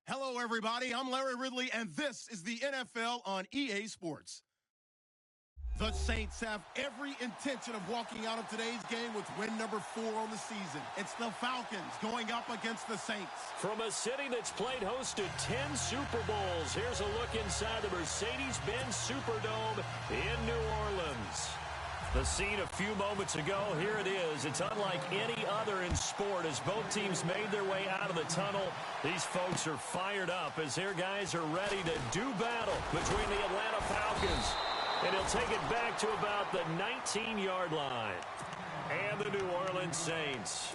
Hello, everybody. I'm Larry Ridley, and this is the NFL on EA Sports. The Saints have every intention of walking out of today's game with win number 4 on the season. It's the Falcons going up against the Saints. From a city that's played host to 10 Super Bowls, here's a look inside the Mercedes-Benz Superdome in New Orleans. The scene a few moments ago, here it is. It's unlike any other in sport as both teams made their way out of the tunnel. These folks are fired up as their guys are ready to do battle between the Atlanta Falcons. And he'll take it back to about the 19-yard line. And the New Orleans Saints.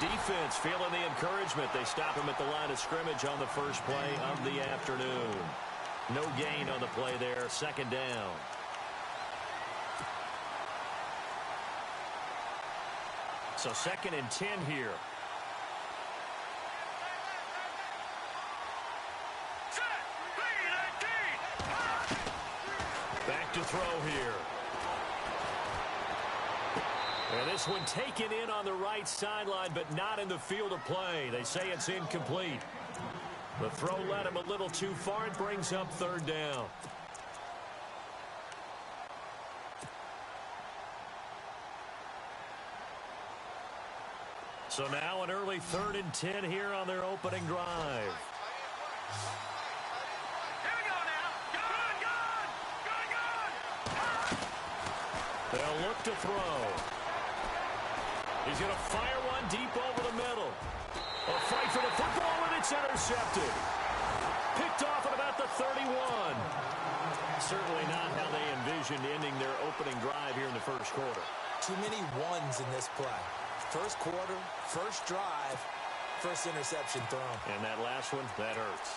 Defense feeling the encouragement. They stop him at the line of scrimmage on the first play of the afternoon. No gain on the play there. Second down. So 2nd and 10 here. Back to throw here. And this one taken in on the right sideline, but not in the field of play. They say it's incomplete. The throw led him a little too far. It brings up 3rd down. So now an early 3rd and 10 here on their opening drive. Here we go now. Good. They'll look to throw. He's going to fire one deep over the middle. A fight for the football, and it's intercepted. Picked off at about the 31. Certainly not how they envisioned ending their opening drive here in the first quarter. Too many ones in this play. First quarter, first drive, first interception thrown. And that last one, that hurts.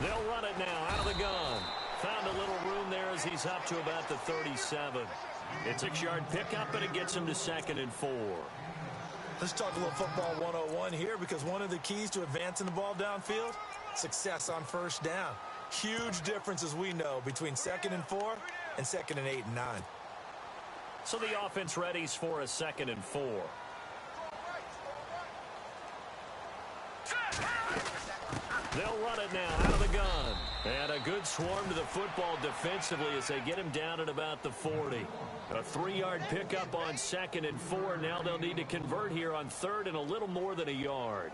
They'll run it now out of the gun. Found a little room there as he's up to about the 37. It's a 6-yard pickup, and it gets him to 2nd and 4. Let's talk a little football 101 here, because one of the keys to advancing the ball downfield, success on first down. Huge difference, as we know, between 2nd and 4 and 2nd and 8 and 9. So the offense readies for a 2nd and 4. They'll run it now out of the gun. And a good swarm to the football defensively as they get him down at about the 40. A 3-yard pickup on 2nd and 4. Now they'll need to convert here on 3rd and a little more than a yard.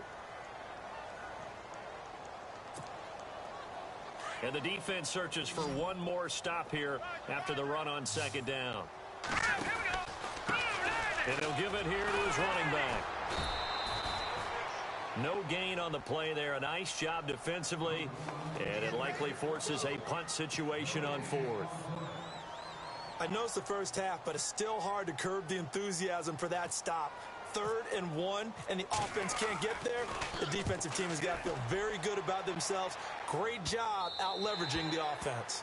And the defense searches for one more stop here after the run on 2nd down. And he'll give it here to his running back. No gain on the play there. A nice job defensively. And it likely forces a punt situation on 4th. I know it's the first half, but it's still hard to curb the enthusiasm for that stop. 3rd and 1, and the offense can't get there. The defensive team has got to feel very good about themselves. Great job out leveraging the offense.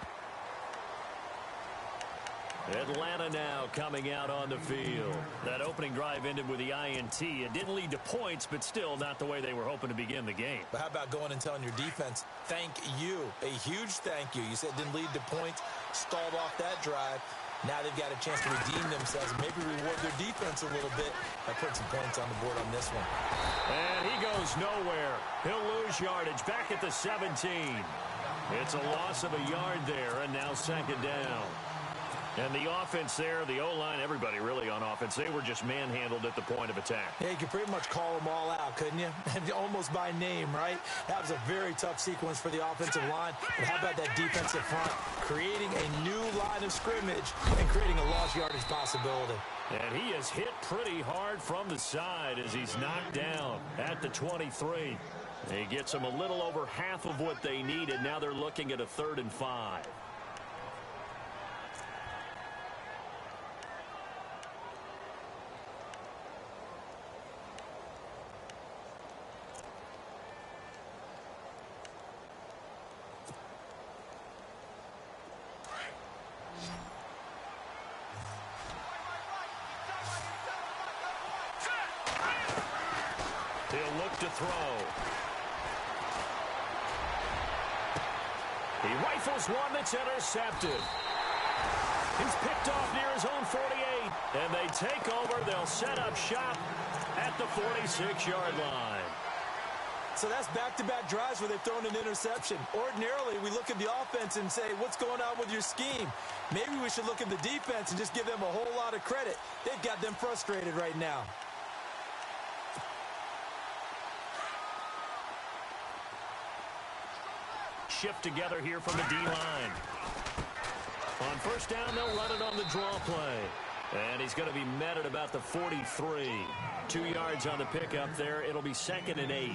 Atlanta now coming out on the field. That opening drive ended with the INT. It didn't lead to points, but still not the way they were hoping to begin the game. But how about going and telling your defense, thank you, a huge thank you. You said it didn't lead to points, stalled off that drive. Now they've got a chance to redeem themselves and maybe reward their defense a little bit by putting some points on the board on this one. And he goes nowhere. He'll lose yardage back at the 17. It's a loss of a yard there, and now 2nd down. And the offense there, the O-line, everybody really on offense, they were just manhandled at the point of attack. Yeah, you could pretty much call them all out, couldn't you? Almost by name, right? That was a very tough sequence for the offensive line. But how about that defensive front? Creating a new line of scrimmage and creating a lost yardage possibility. And he is hit pretty hard from the side as he's knocked down at the 23. He gets them a little over half of what they needed. Now they're looking at a 3rd and 5. look to throw. He rifles one that's intercepted. He's picked off near his own 48. And they take over. They'll set up shop at the 46-yard line. So that's back-to-back drives where they've thrown an interception. Ordinarily, we look at the offense and say, what's going on with your scheme? Maybe we should look at the defense and just give them a whole lot of credit. They've got them frustrated right now. Shift together here from the D-line. On first down, they'll run it on the draw play. And he's going to be met at about the 43. 2 yards on the pickup there. It'll be 2nd and 8.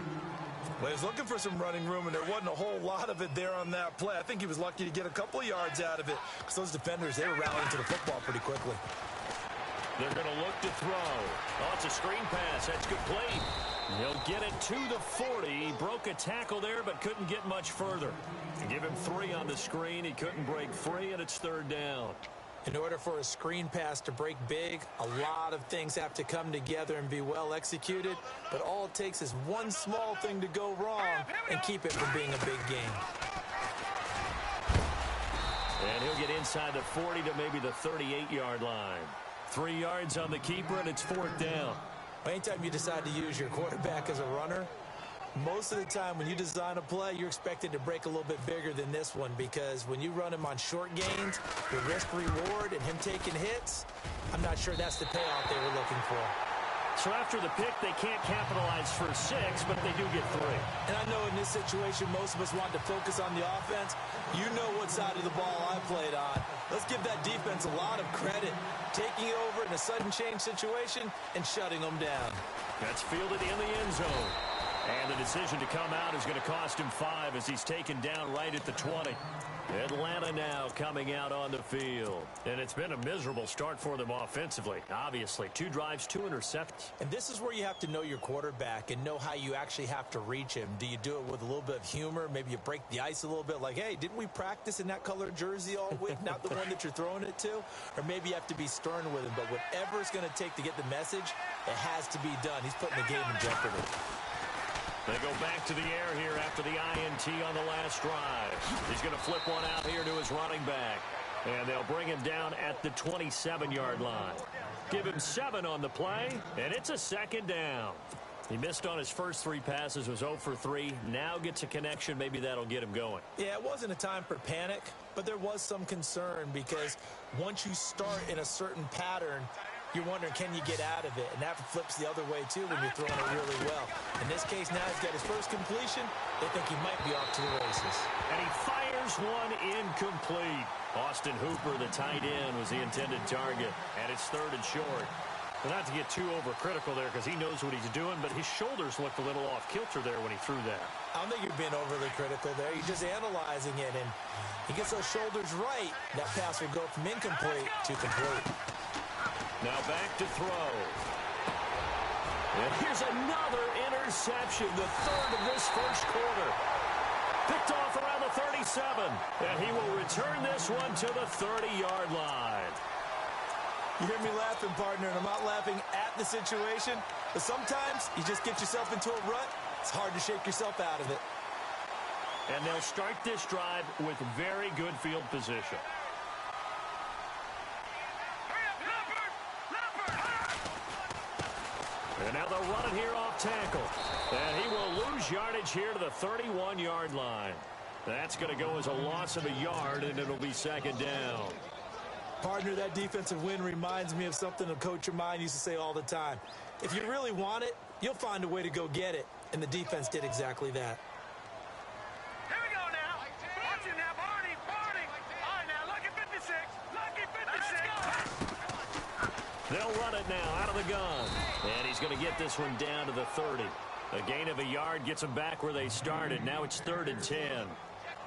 Well, he was looking for some running room, and there wasn't a whole lot of it there on that play. I think he was lucky to get a couple of yards out of it because those defenders, they were rallying to the football pretty quickly. They're going to look to throw. Oh, it's a screen pass. That's complete. He'll get it to the 40. He broke a tackle there, but couldn't get much further. Give him 3 on the screen. He couldn't break free, and it's 3rd down. In order for a screen pass to break big, a lot of things have to come together and be well executed. But all it takes is one small thing to go wrong and keep it from being a big game. And he'll get inside the 40 to maybe the 38-yard line. 3 yards on the keeper, and it's 4th down. Anytime you decide to use your quarterback as a runner, most of the time when you design a play, you're expected to break a little bit bigger than this one because when you run him on short gains, the risk-reward and him taking hits, I'm not sure that's the payoff they were looking for. So after the pick, they can't capitalize for 6, but they do get 3. And I know in this situation, most of us want to focus on the offense. You know what side of the ball I played on. Let's give that defense a lot of credit, taking it over in a sudden change situation and shutting them down. That's fielded in the end zone. And the decision to come out is going to cost him 5 as he's taken down right at the 20. Atlanta now coming out on the field. And it's been a miserable start for them offensively, obviously. 2 drives, 2 interceptions. And this is where you have to know your quarterback and know how you actually have to reach him. Do you do it with a little bit of humor? Maybe you break the ice a little bit like, hey, didn't we practice in that colored jersey all week? Not the one that you're throwing it to? Or maybe you have to be stern with him. But whatever it's going to take to get the message, it has to be done. He's putting the game in jeopardy. They go back to the air here after the INT on the last drive. He's going to flip one out here to his running back. And they'll bring him down at the 27-yard line. Give him 7 on the play, and it's a 2nd down. He missed on his first 3 passes, was 0 for 3. Now gets a connection. Maybe that'll get him going. Yeah, it wasn't a time for panic, but there was some concern because once you start in a certain pattern, you're wondering, can you get out of it? And that flips the other way, too, when you're throwing it really well. In this case, now he's got his first completion. They think he might be off to the races. And he fires one incomplete. Austin Hooper, the tight end, was the intended target. And it's 3rd and short. But not to get too overcritical there because he knows what he's doing, but his shoulders looked a little off kilter there when he threw that. I don't think you're being overly critical there. You're just analyzing it, and he gets those shoulders right. That pass will go from incomplete to complete. Now back to throw. And here's another interception, the 3rd of this first quarter. Picked off around the 37. And he will return this one to the 30-yard line. You hear me laughing, partner, and I'm not laughing at the situation. But sometimes you just get yourself into a rut. It's hard to shake yourself out of it. And they'll start this drive with very good field position. And now they'll run it here off tackle. And he will lose yardage here to the 31-yard line. That's going to go as a loss of a yard, and it'll be 2nd down. Partner, that defensive win reminds me of something a coach of mine used to say all the time. If you really want it, you'll find a way to go get it. And the defense did exactly that. Here we go now. Watch it now, Barney. All right, now, look at 56. Lucky 56. They'll run it now out of the gun. And he's going to get this one down to the 30. A gain of a yard gets them back where they started. Now it's 3rd and 10.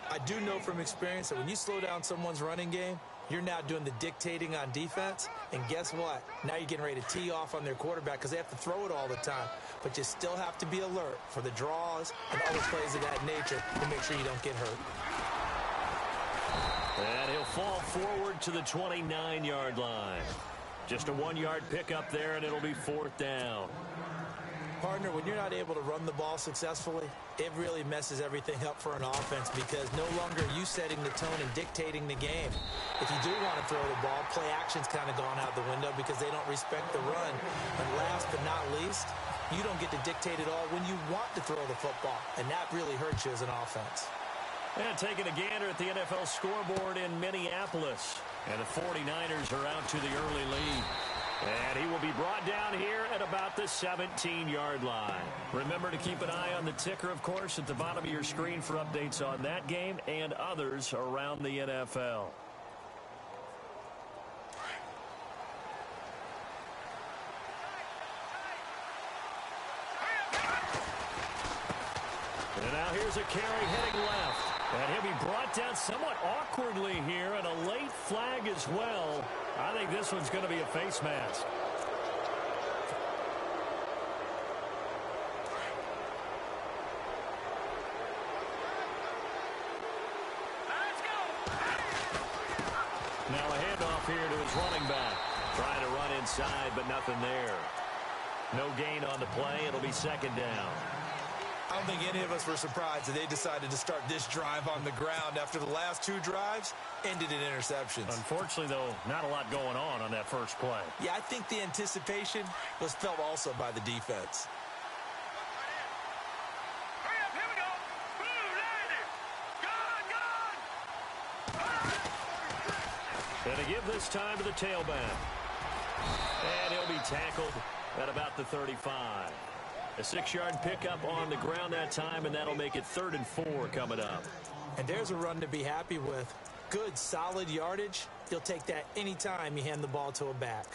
I do know from experience that when you slow down someone's running game, you're now doing the dictating on defense. And guess what? Now you're getting ready to tee off on their quarterback because they have to throw it all the time. But you still have to be alert for the draws and other plays of that nature to make sure you don't get hurt. And he'll fall forward to the 29-yard line. Just a 1-yard pickup there, and it'll be 4th down. Partner, when you're not able to run the ball successfully, it really messes everything up for an offense because no longer are you setting the tone and dictating the game. If you do want to throw the ball, play action's kind of gone out the window because they don't respect the run. And last but not least, you don't get to dictate it all when you want to throw the football, and that really hurts you as an offense. And taking a gander at the NFL scoreboard in Minneapolis. And the 49ers are out to the early lead. And he will be brought down here at about the 17-yard line. Remember to keep an eye on the ticker, of course, at the bottom of your screen for updates on that game and others around the NFL. And now here's a carry heading left. And he'll be brought down somewhat awkwardly here, and a late flag as well. I think this one's going to be a face mask. Now a handoff here to his running back. Trying to run inside, but nothing there. No gain on the play. It'll be second down. I don't think any of us were surprised that they decided to start this drive on the ground after the last two drives ended in interceptions. Unfortunately, though, not a lot going on that first play. Yeah, I think the anticipation was felt also by the defense. Hurry up, here we go. Boom, landed. Gone. And to give this time to the tailback. And he'll be tackled at about the 35. A 6-yard pickup on the ground that time, and that'll make it 3rd and 4 coming up. And there's a run to be happy with. Good, solid yardage. You'll take that anytime you hand the ball to a back.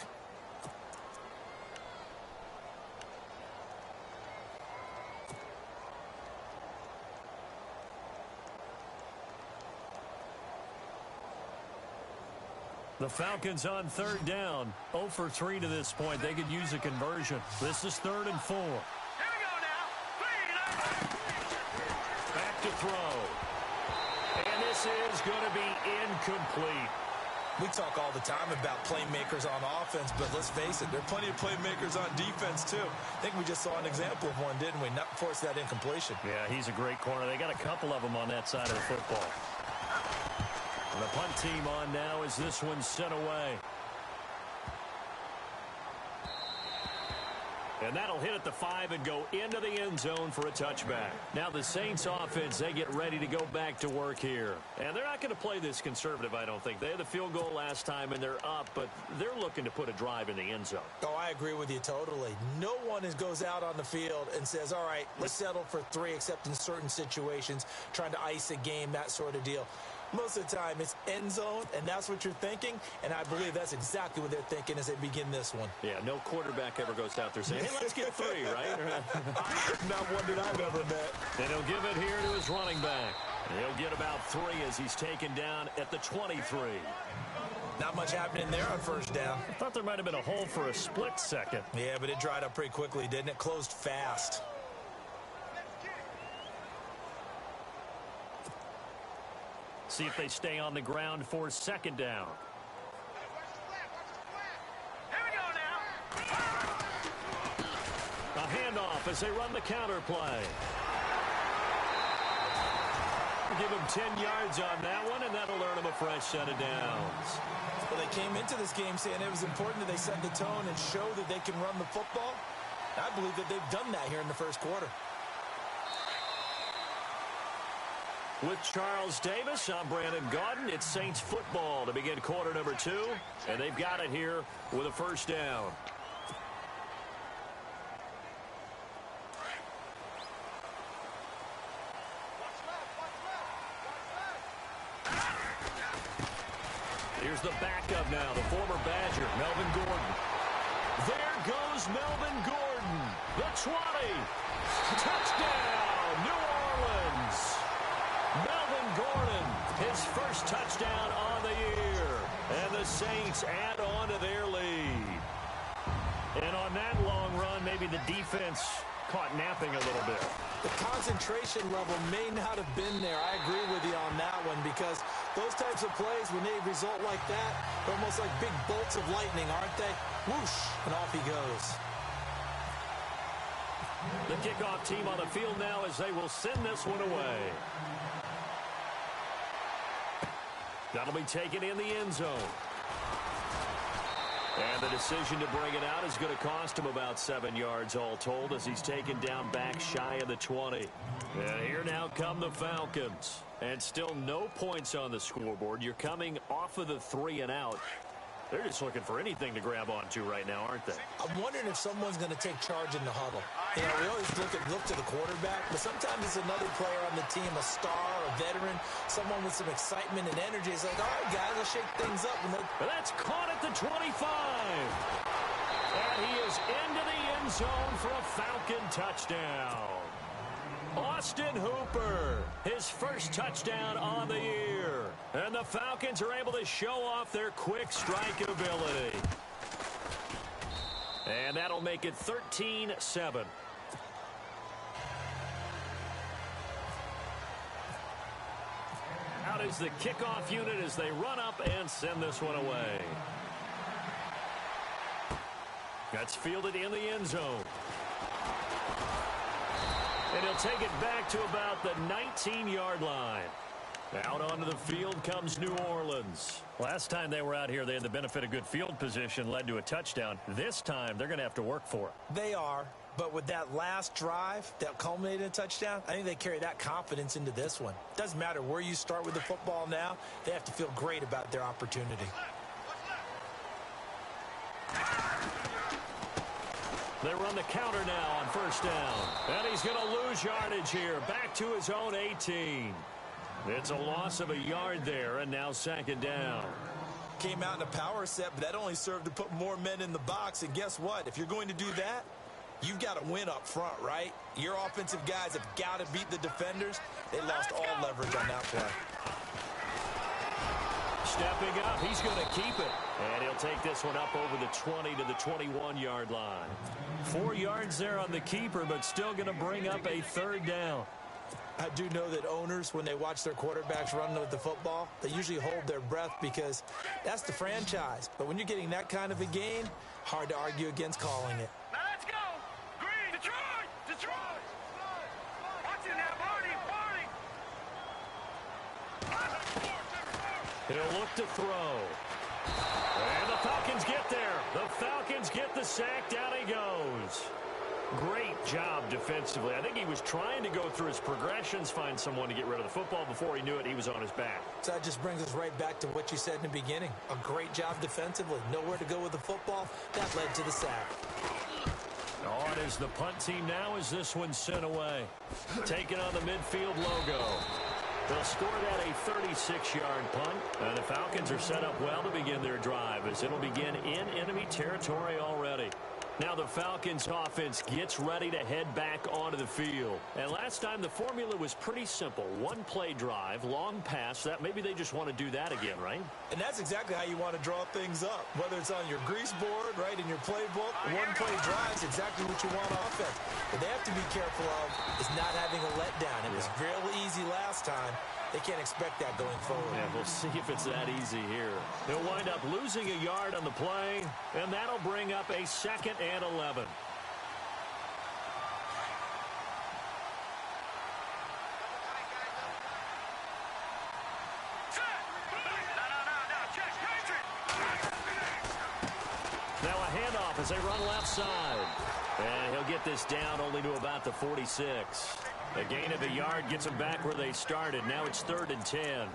The Falcons on 3rd down. 0 for 3 to this point. They could use a conversion. This is 3rd and 4. Back to throw. And this is going to be incomplete. We talk all the time about playmakers on offense, but let's face it, there are plenty of playmakers on defense, too. I think we just saw an example of one, didn't we? Not force that incompletion. Yeah, he's a great corner. They got a couple of them on that side of the football. And the punt team on now as this one's sent away. And that'll hit at the 5 and go into the end zone for a touchback. Now the Saints offense, they get ready to go back to work here. And they're not going to play this conservative, I don't think. They had the field goal last time, and they're up, but they're looking to put a drive in the end zone. Oh, I agree with you totally. No one goes out on the field and says, all right, let's settle for 3, except in certain situations, trying to ice a game, that sort of deal. Most of the time, it's end zone, and that's what you're thinking, and I believe that's exactly what they're thinking as they begin this one. Yeah, no quarterback ever goes out there saying, hey, let's get 3, right? Not one that I've ever met. And he'll give it here to his running back. And he'll get about 3 as he's taken down at the 23. Not much happening there on first down. I thought there might have been a hole for a split second. Yeah, but it dried up pretty quickly, didn't it? Closed fast. See if they stay on the ground for second down. Here we go now. A handoff as they run the counter play. Give them 10 yards on that one, and that'll earn them a fresh set of downs. Well, they came into this game saying it was important that they set the tone and show that they can run the football. I believe that they've done that here in the first quarter. With Charles Davis, I'm Brandon Gaudin. It's Saints football to begin quarter number 2, and they've got it here with a first down. Here's the backup now, the former Badger, Melvin Gordon. There goes Melvin Gordon, the 20. Touchdown, New Orleans. Melvin Gordon, his first touchdown on the year. And the Saints add on to their lead. And on that long run, maybe the defense caught napping a little bit. The concentration level may not have been there. I agree with you on that one because those types of plays, when they result like that, they're almost like big bolts of lightning, aren't they? Whoosh, and off he goes. The kickoff team on the field now as they will send this one away. That'll be taken in the end zone. And the decision to bring it out is going to cost him about 7 yards all told as he's taken down back shy of the 20. And here now come the Falcons. And still no points on the scoreboard. You're coming off of the 3 and out. They're just looking for anything to grab onto right now, aren't they? I'm wondering if someone's going to take charge in the huddle. You know, we always look to the quarterback, but sometimes it's another player on the team, a star, a veteran, someone with some excitement and energy. It's like, all right, guys, let's shake things up. And that's caught at the 25. And he is into the end zone for a Falcon touchdown. Austin Hooper, his first touchdown on the year. And the Falcons are able to show off their quick strike ability. And that'll make it 13-7. Out is the kickoff unit as they run up and send this one away. That's fielded in the end zone. And he'll take it back to about the 19-yard line. Out onto the field comes New Orleans. Last time they were out here, they had the benefit of good field position, led to a touchdown. This time, they're going to have to work for it. They are, but with that last drive that culminated in a touchdown, I think they carry that confidence into this one. Doesn't matter where you start with the football now, they have to feel great about their opportunity. They run the counter now on first down. And he's going to lose yardage here. Back to his own 18. It's a loss of a yard there, and now second down. Came out in a power set, but that only served to put more men in the box. And guess what? If you're going to do that, you've got to win up front, right? Your offensive guys have got to beat the defenders. They lost all leverage on that play. Stepping up, he's going to keep it. And he'll take this one up over the 20 to the 21-yard line. 4 yards there on the keeper, but still going to bring up a third down. I do know that owners, when they watch their quarterbacks run with the football, they usually hold their breath because that's the franchise. But when you're getting that kind of a game, hard to argue against calling it. Now let's go. Green, Detroit, Detroit. Watch it now, Barney, Barney. He'll look to throw. And the Falcons get there. The Falcons get the sack. Down he goes. Great job defensively. I think he was trying to go through his progressions, find someone to get rid of the football. Before he knew it, he was on his back. So that just brings us right back to what you said in the beginning. A great job defensively. Nowhere to go with the football. That led to the sack. On is the punt team now as this one's sent away. Taking on the midfield logo. They'll score that a 36-yard punt. And the Falcons are set up well to begin their drive as it'll begin in enemy territory already. Now the Falcons offense gets ready to head back onto the field. And last time the formula was pretty simple. One play drive, long pass. That maybe they just want to do that again, right? And that's exactly how you want to draw things up. Whether it's on your grease board, right, in your playbook, one play drive is exactly what you want offense. What they have to be careful of is not having a letdown. It was real easy last time. They can't expect that going forward. Yeah, we'll see if it's that easy here. They'll wind up losing a yard on the play, and that'll bring up a 2nd and 11. Now a handoff as they run left side. And he'll get this down only to about the 46. A gain of a yard gets them back where they started. Now it's 3rd and 10.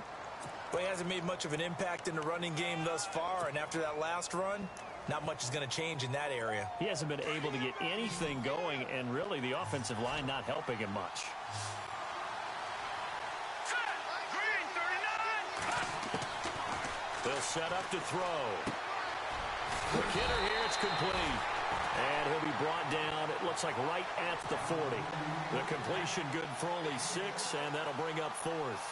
Well, he hasn't made much of an impact in the running game thus far, and after that last run, not much is going to change in that area. He hasn't been able to get anything going, and really the offensive line not helping him much. They'll set up to throw. McKinnon here, it's complete. And he'll be brought down, it looks like right at the 40. The completion good for only 6, and that'll bring up 4th.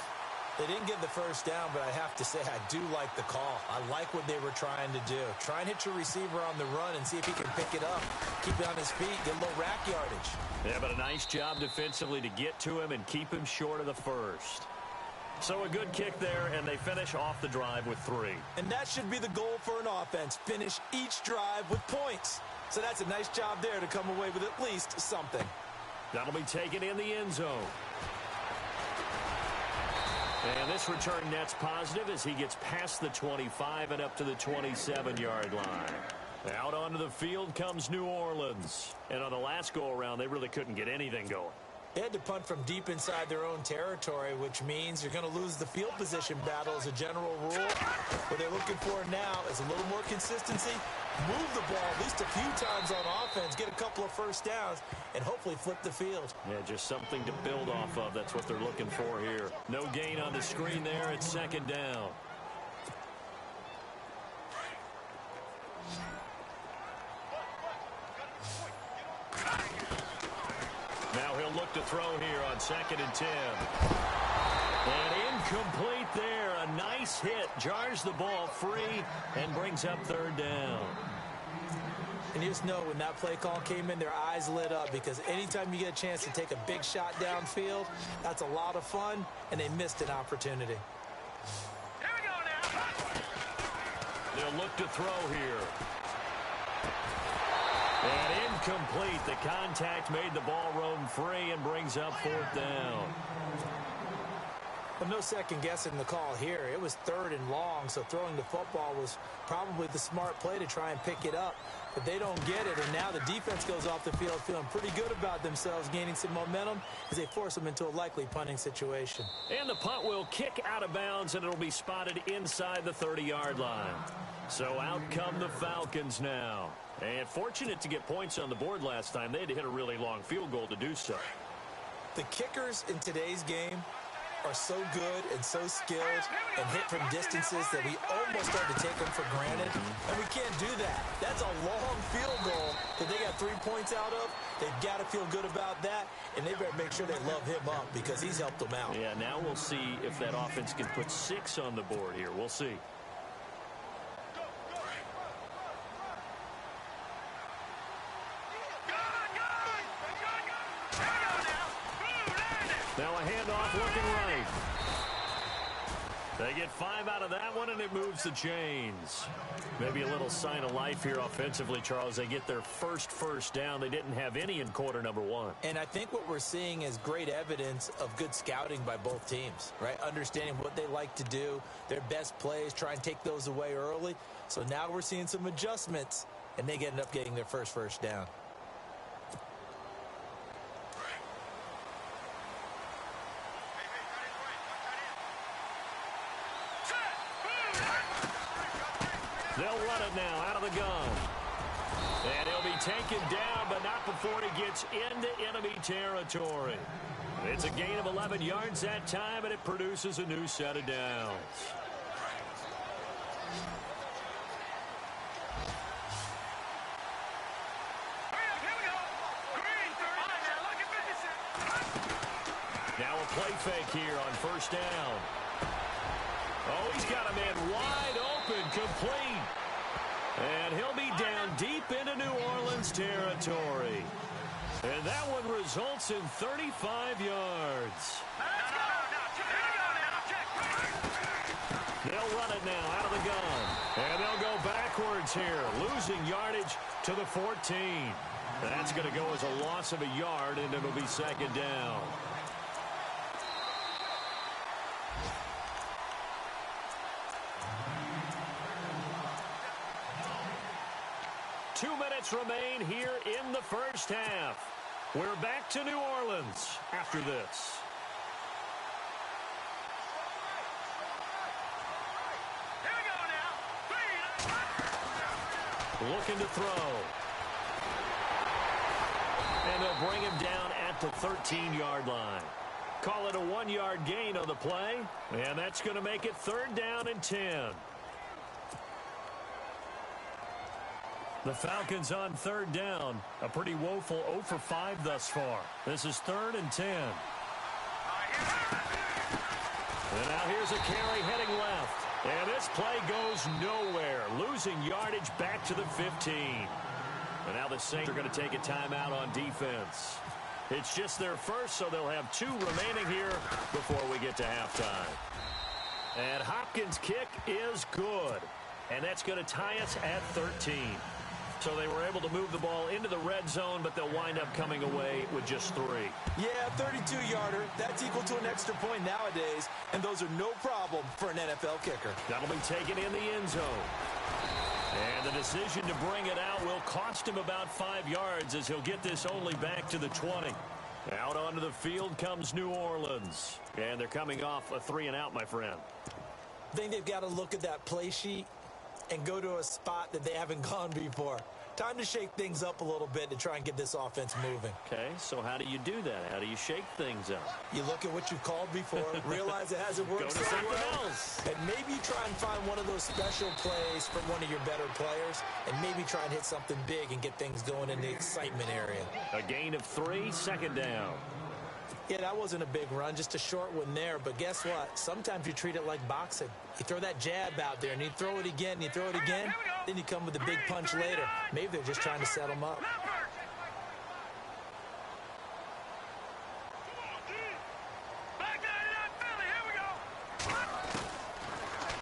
They didn't get the first down, but I have to say I do like the call. I like what they were trying to do. Try and hit your receiver on the run and see if he can pick it up. Keep it on his feet, get a little rack yardage. Yeah, but a nice job defensively to get to him and keep him short of the first. So a good kick there, and they finish off the drive with 3. And that should be the goal for an offense. Finish each drive with points. So that's a nice job there to come away with at least something. That'll be taken in the end zone. And this return net's positive as he gets past the 25 and up to the 27-yard line. Out onto the field comes New Orleans. And on the last go-around, they really couldn't get anything going. They had to punt from deep inside their own territory, which means you're going to lose the field position battle as a general rule. What they're looking for now is a little more consistency, move the ball at least a few times on offense, get a couple of first downs, and hopefully flip the field. Yeah, just something to build off of. That's what they're looking for here. No gain on the screen there. It's second down. Now he'll look to throw here on 2nd and 10. And incomplete there. A nice hit. Jars the ball free and brings up 3rd down. And you just know when that play call came in, their eyes lit up, because anytime you get a chance to take a big shot downfield, that's a lot of fun, and they missed an opportunity. Here we go now. They'll look to throw here. And incomplete. The contact made the ball roam free and brings up 4th down. But no second guessing the call here. It was 3rd and long, so throwing the football was probably the smart play to try and pick it up. But they don't get it, and now the defense goes off the field feeling pretty good about themselves, gaining some momentum as they force them into a likely punting situation. And the punt will kick out of bounds, and it'll be spotted inside the 30-yard line. So out come the Falcons now. And fortunate to get points on the board last time. They had to hit a really long field goal to do so. The kickers in today's game are so good and so skilled and hit from distances that we almost start to take them for granted. And we can't do that. That's a long field goal that they got 3 points out of. They've got to feel good about that, and they better make sure they love him up because he's helped them out. Yeah, now we'll see if that offense can put 6 on the board here. We'll see. Now a handoff looking right. They get 5 out of that one, and it moves the chains. Maybe a little sign of life here offensively, Charles. They get their first down. They didn't have any in quarter number 1. And I think what we're seeing is great evidence of good scouting by both teams, right? Understanding what they like to do, their best plays, try and take those away early. So now we're seeing some adjustments, and they end up getting their first down. They'll run it now out of the gun. And he'll be taken down, but not before he gets into enemy territory. It's a gain of 11 yards that time, and it produces a new set of downs. Now a play fake here on 1st down. Oh, he's got a man wide open, complete. And he'll be down deep into New Orleans territory. And that one results in 35 yards. They'll run it now out of the gun. And they'll go backwards here, losing yardage to the 14. That's going to go as a loss of a yard, and it'll be 2nd down. Two minutes remain here in the first half. We're back to New Orleans after this. Here we go now. Looking to throw. And they'll bring him down at the 13-yard line. Call it a 1-yard gain on the play. And that's going to make it 3rd down and 10. The Falcons on 3rd down. A pretty woeful 0 for 5 thus far. This is 3rd and 10. And now here's a carry heading left. And this play goes nowhere. Losing yardage back to the 15. And now the Saints are going to take a timeout on defense. It's just their first, so they'll have 2 remaining here before we get to halftime. And Hopkins' kick is good. And that's going to tie us at 13. So they were able to move the ball into the red zone, but they'll wind up coming away with just 3. Yeah, 32-yarder. That's equal to an extra point nowadays, and those are no problem for an NFL kicker. That'll be taken in the end zone. And the decision to bring it out will cost him about 5 yards as he'll get this only back to the 20. Out onto the field comes New Orleans. And they're coming off a 3-and-out, my friend. I think they've got to look at that play sheet and go to a spot that they haven't gone before. Time to shake things up a little bit to try and get this offense moving. Okay, so how do you do that? How do you shake things up? You look at what you've called before, realize it hasn't worked so well, and maybe you try and find one of those special plays from one of your better players, and maybe try and hit something big and get things going in the excitement area. A gain of 3, second down. Yeah, that wasn't a big run, just a short one there. But guess what? Sometimes you treat it like boxing. You throw that jab out there, and you throw it again, and you throw it again. Then you come with a big punch later. Maybe they're just trying to set them up.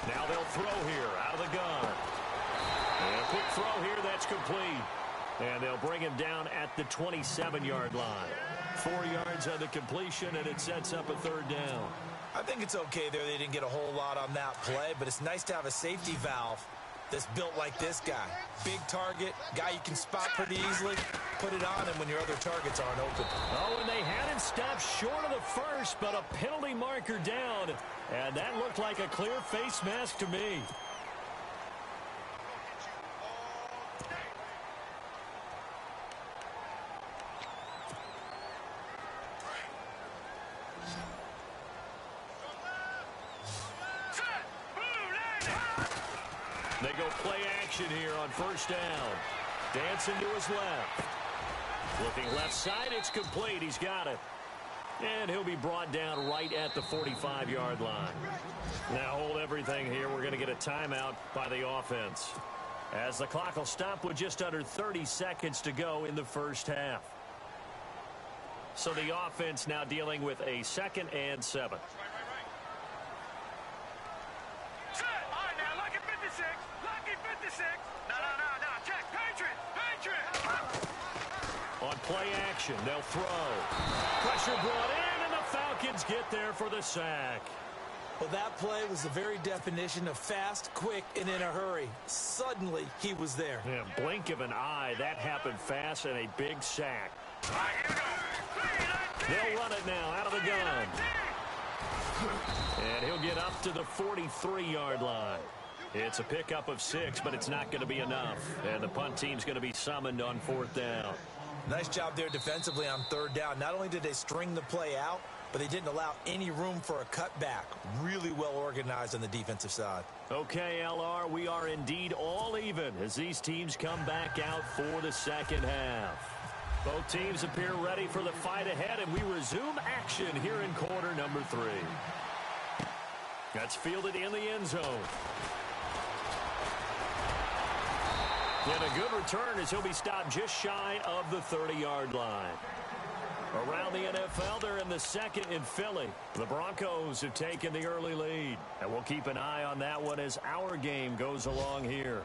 Now they'll throw here out of the gun. And a quick throw here, that's complete. And they'll bring him down at the 27-yard line. 4 yards on the completion, and it sets up a 3rd down. I think it's okay there. They didn't get a whole lot on that play, but it's nice to have a safety valve that's built like this guy. Big target, guy you can spot pretty easily. Put it on him when your other targets aren't open. Oh, and they had him stopped short of the first, but a penalty marker down. And that looked like a clear face mask to me. They go play action here on 1st down. Dancing to his left. Looking left side, it's complete. He's got it. And he'll be brought down right at the 45-yard line. Now hold everything here. We're going to get a timeout by the offense, as the clock will stop with just under 30 seconds to go in the first half. So the offense now dealing with a 2nd and 7. On play action, they'll throw. Pressure brought in, and the Falcons get there for the sack. Well, that play was the very definition of fast, quick, and in a hurry. Suddenly, he was there. Yeah, blink of an eye, that happened fast, and a big sack. They'll run it now out of the gun. And he'll get up to the 43-yard line. It's a pickup of 6, but it's not going to be enough. And the punt team's going to be summoned on 4th down. Nice job there defensively on 3rd down. Not only did they string the play out, but they didn't allow any room for a cutback. Really well organized on the defensive side. Okay, LR, we are indeed all even as these teams come back out for the 2nd half. Both teams appear ready for the fight ahead, and we resume action here in quarter number 3. That's fielded in the end zone. And a good return as he'll be stopped just shy of the 30-yard line. Around the NFL, they're in the 2nd in Philly. The Broncos have taken the early lead. And we'll keep an eye on that one as our game goes along here.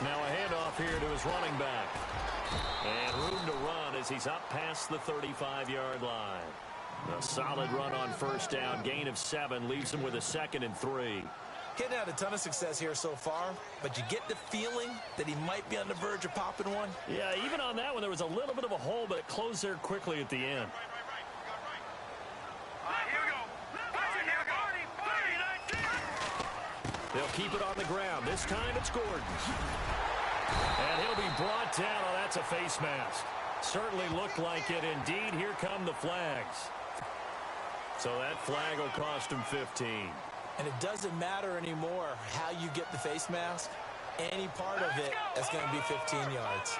Now a handoff here to his running back. And room to run as he's up past the 35-yard line. A solid run on 1st down. Gain of 7 leaves him with a 2nd and 3. He hadn't had a ton of success here so far, but you get the feeling that he might be on the verge of popping one. Yeah, even on that one, there was a little bit of a hole, but it closed there quickly at the end. They'll keep it on the ground. This time it's Gordon. And he'll be brought down. Oh, that's a face mask. Certainly looked like it. Indeed, here come the flags. So that flag will cost him 15. And it doesn't matter anymore how you get the face mask. Any part of it is going to be 15 yards.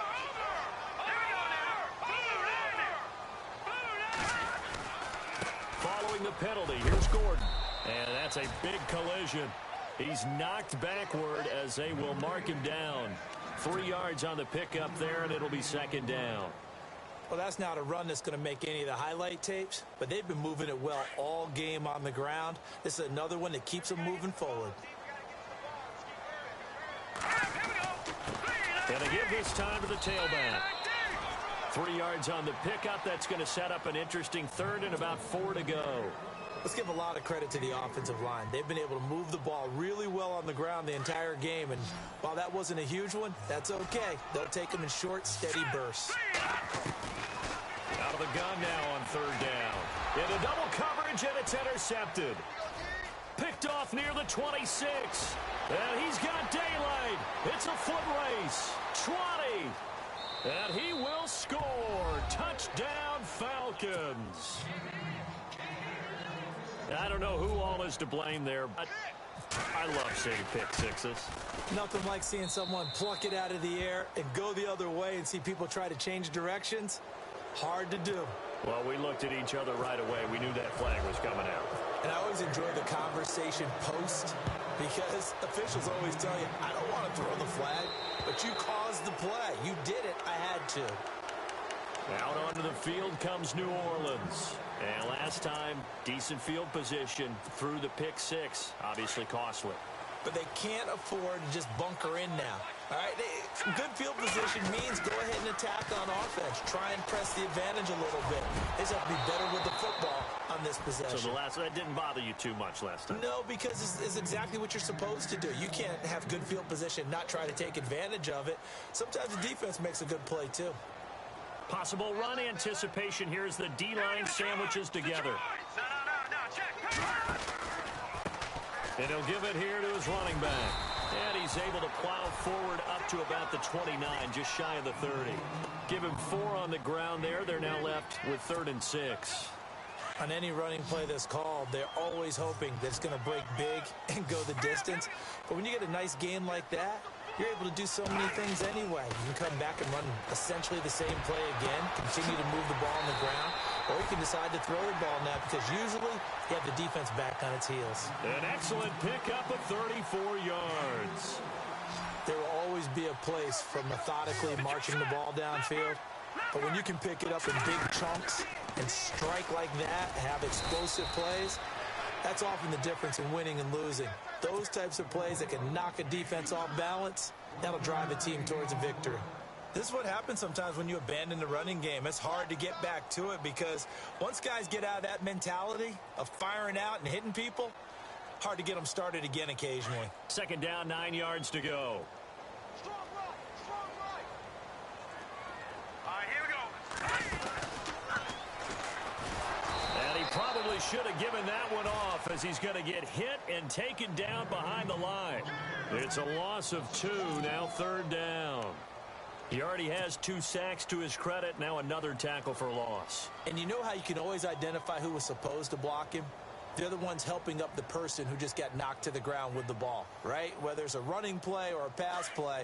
Following the penalty, here's Gordon. And that's a big collision. He's knocked backward as they will mark him down. 3 yards on the pickup there, and it'll be 2nd down. Well, that's not a run that's going to make any of the highlight tapes, but they've been moving it well all game on the ground. This is another one that keeps them moving forward. Gonna give this time to the tailback. 3 yards on the pickup. That's going to set up an interesting third and about 4 to go. Let's give a lot of credit to the offensive line. They've been able to move the ball really well on the ground the entire game, and while that wasn't a huge one, that's okay. They'll take them in short, steady bursts. Out of the gun now on 3rd down. Into double coverage, and it's intercepted. Picked off near the 26. And he's got daylight. It's a foot race. 20. And he will score. Touchdown, Falcons. I don't know who all is to blame there, but I love seeing pick sixes. Nothing like seeing someone pluck it out of the air and go the other way and see people try to change directions. Hard to do. Well, we looked at each other right away. We knew that flag was coming out. And I always enjoy the conversation post because officials always tell you, I don't want to throw the flag, but you caused the play. You did it. I had to. Out onto the field comes New Orleans. And last time, decent field position through the pick six. Obviously costly. But they can't afford to just bunker in now. All right, good field position means go ahead and attack on offense. Try and press the advantage a little bit. They just have to be better with the football on this possession. So that didn't bother you too much last time? No, because it's exactly what you're supposed to do. You can't have good field position, not try to take advantage of it. Sometimes the defense makes a good play, too. Possible run anticipation here as the D-line sandwiches together. And he'll give it here to his running back. And he's able to plow forward up to about the 29, just shy of the 30. Give him 4 on the ground there. They're now left with 3rd and 6. On any running play that's called, they're always hoping that it's going to break big and go the distance. But when you get a nice game like that, you're able to do so many things anyway. You can come back and run essentially the same play again, continue to move the ball on the ground, or you can decide to throw the ball now because usually you have the defense back on its heels. An excellent pickup of 34 yards. There will always be a place for methodically marching the ball downfield, but when you can pick it up in big chunks and strike like that, have explosive plays, that's often the difference in winning and losing. Those types of plays that can knock a defense off balance, that'll drive a team towards a victory. This is what happens sometimes when you abandon the running game. It's hard to get back to it because once guys get out of that mentality of firing out and hitting people, hard to get them started again occasionally. 2nd down, 9 yards to go. Strong right, strong right. All right, here we go. And he probably should have given that one off as he's going to get hit and taken down behind the line. It's a loss of 2, now 3rd down. He already has 2 sacks to his credit, now another tackle for loss. And you know how you can always identify who was supposed to block him? They're the ones helping up the person who just got knocked to the ground with the ball, right? Whether it's a running play or a pass play,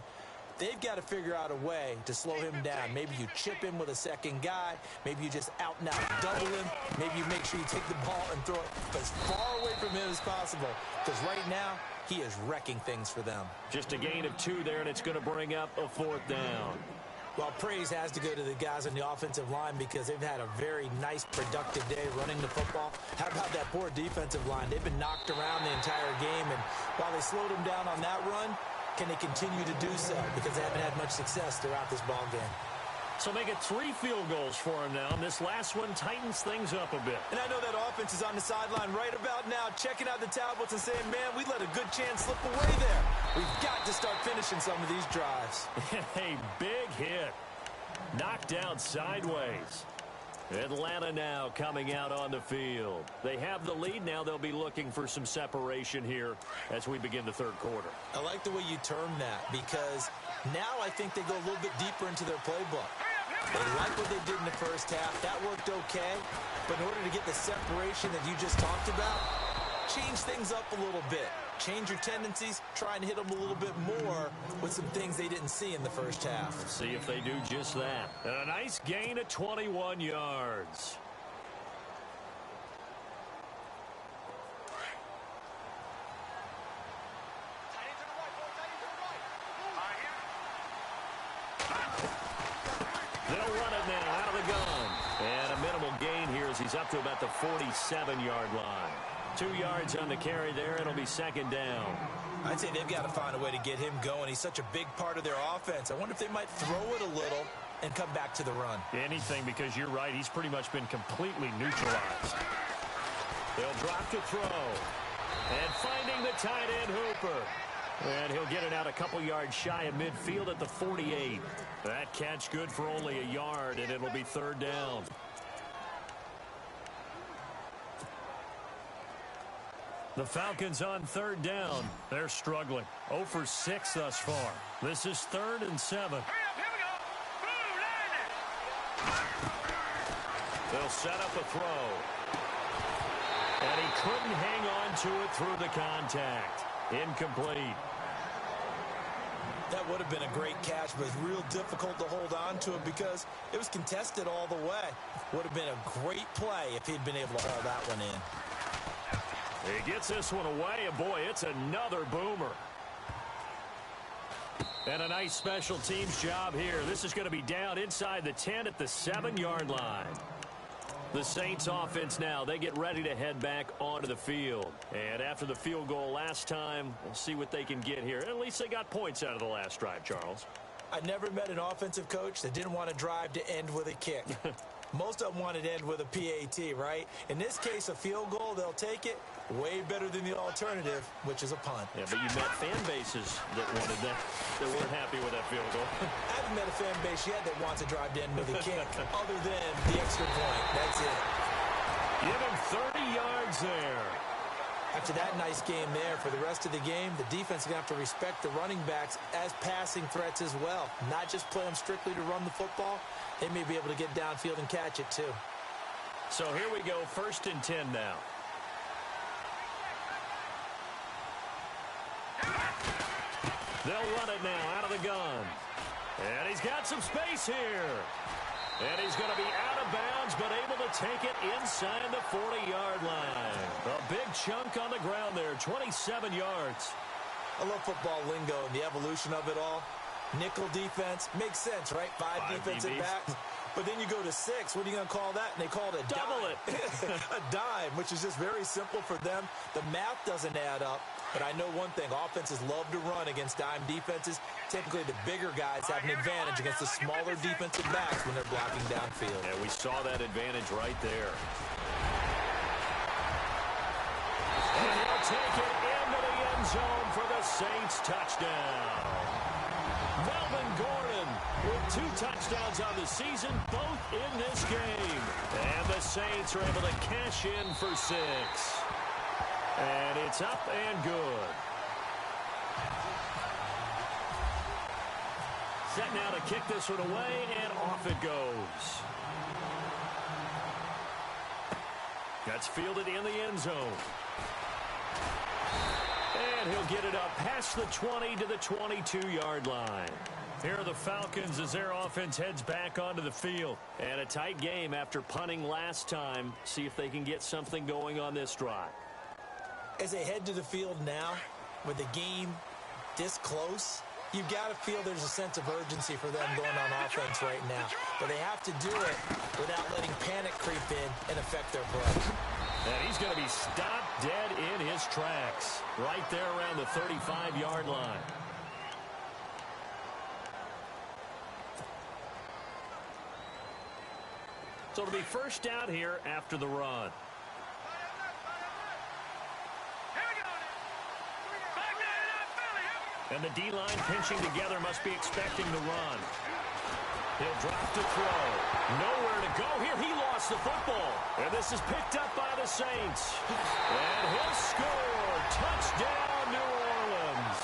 they've got to figure out a way to slow him down. Maybe you chip him with a second guy. Maybe you just out and out double him. Maybe you make sure you take the ball and throw it as far away from him as possible. Because right now, he is wrecking things for them. Just a gain of 2 there, and it's going to bring up a 4th down. Well, praise has to go to the guys on the offensive line because they've had a very nice, productive day running the football. How about that poor defensive line? They've been knocked around the entire game, and while they slowed them down on that run, can they continue to do so? Because they haven't had much success throughout this ball game. So make it 3 field goals for him now, and this last one tightens things up a bit. And I know that offense is on the sideline right about now, checking out the tablets and saying, man, we let a good chance slip away there. We've got to start finishing some of these drives. A big hit. Knocked out sideways. Atlanta now coming out on the field. They have the lead now. They'll be looking for some separation here as we begin the 3rd quarter. I like the way you term that because now I think they go a little bit deeper into their playbook. They like what they did in the first half. That worked okay. But in order to get the separation that you just talked about, change things up a little bit. Change your tendencies. Try and hit them a little bit more with some things they didn't see in the first half. Let's see if they do just that. And a nice gain of 21 yards. They'll run it now out of the the gun. And a minimal gain here as he's up to about the 47-yard line. 2 yards on the carry there. It'll be second down. I'd say they've got to find a way to get him going. He's such a big part of their offense. I wonder if they might throw it a little and come back to the run. Anything, because you're right. He's pretty much been completely neutralized. They'll drop to throw. And finding the tight end, Hooper. And he'll get it out a couple yards shy of midfield at the 48. That catch good for only a yard, and it'll be third down. The Falcons on third down. They're struggling. 0 for 6 thus far. This is 3rd and 7. Hurry up, here we go. Boom, line it. They'll set up a throw. And he couldn't hang on to it through the contact. Incomplete. That would have been a great catch, but it's real difficult to hold on to it because it was contested all the way. Would have been a great play if he'd been able to haul that one in. He gets this one away, and boy, it's another boomer. And a nice special teams job here. This is going to be down inside the 10 at the 7-yard line. The Saints offense now, they get ready to head back onto the field. And after the field goal last time, we'll see what they can get here. At least they got points out of the last drive, Charles. I never met an offensive coach that didn't want to drive to end with a kick. Most of them wanted to end with a PAT, right? In this case, a field goal, they'll take it. Way better than the alternative, which is a punt. Yeah, but you met fan bases that wanted that, that weren't happy with that field goal. I haven't met a fan base yet that wants to drive to end with a kick, other than the extra point. That's it. Give him 30 yards there. After that nice game there, for the rest of the game, the defense is going to have to respect the running backs as passing threats as well. Not just play them strictly to run the football. They may be able to get downfield and catch it, too. So here we go, 1st and 10 now. They'll run it now out of the gun. And he's got some space here. And he's going to be out of bounds, but able to take it inside the 40-yard line. A big chunk on the ground there, 27 yards. I love football lingo and the evolution of it all. Nickel defense makes sense, right? Five defensive backs. But then you go to 6. What are you going to call that? And they call it a double dime. A dime, which is just very simple for them. The math doesn't add up. But I know one thing. Offenses love to run against dime defenses. Typically, the bigger guys have an advantage against the smaller defensive backs when they're blocking downfield. And we saw that advantage right there. And he'll take it into the end zone for the Saints touchdown. Melvin Gordon with 2 touchdowns on the season, both in this game. And the Saints are able to cash in for 6. And it's up and good. Set now to kick this one away, and off it goes. That's fielded in the end zone. And he'll get it up past the 20 to the 22-yard line. Here are the Falcons as their offense heads back onto the field. And a tight game after punting last time. See if they can get something going on this drive. As they head to the field now, with the game this close, you've got to feel there's a sense of urgency for them going on offense right now. But they have to do it without letting panic creep in and affect their play. And he's going to be stopped dead in his tracks. Right there around the 35-yard line. So it'll be first down here after the run. And the D-line pinching together must be expecting the run. He'll drop to throw. Nowhere to go here. He lost the football. And this is picked up by the Saints. And he'll score. Touchdown, New Orleans.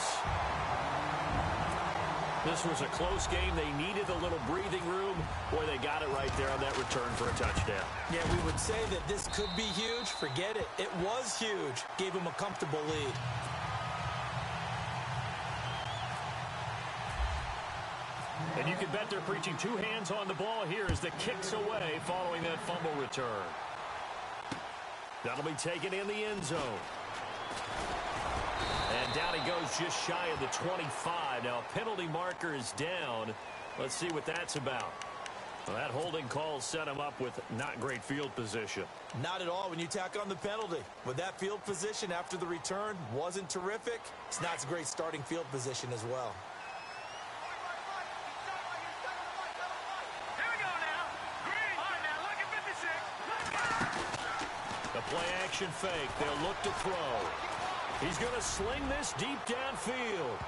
This was a close game. They needed a little breathing room. Boy, they got it right there on that return for a touchdown. Yeah, we would say that this could be huge. Forget it. It was huge. Gave him a comfortable lead. And you can bet they're preaching 2 hands on the ball here as the kick's away following that fumble return. That'll be taken in the end zone. And down he goes just shy of the 25. Now, penalty marker is down. Let's see what that's about. Well, that holding call set him up with not great field position. Not at all when you tack on the penalty. With that field position after the return wasn't terrific, it's not a great starting field position as well. Here we go now. Green. All right, now look at 56. The play action fake. They'll look to throw. He's going to sling this deep downfield.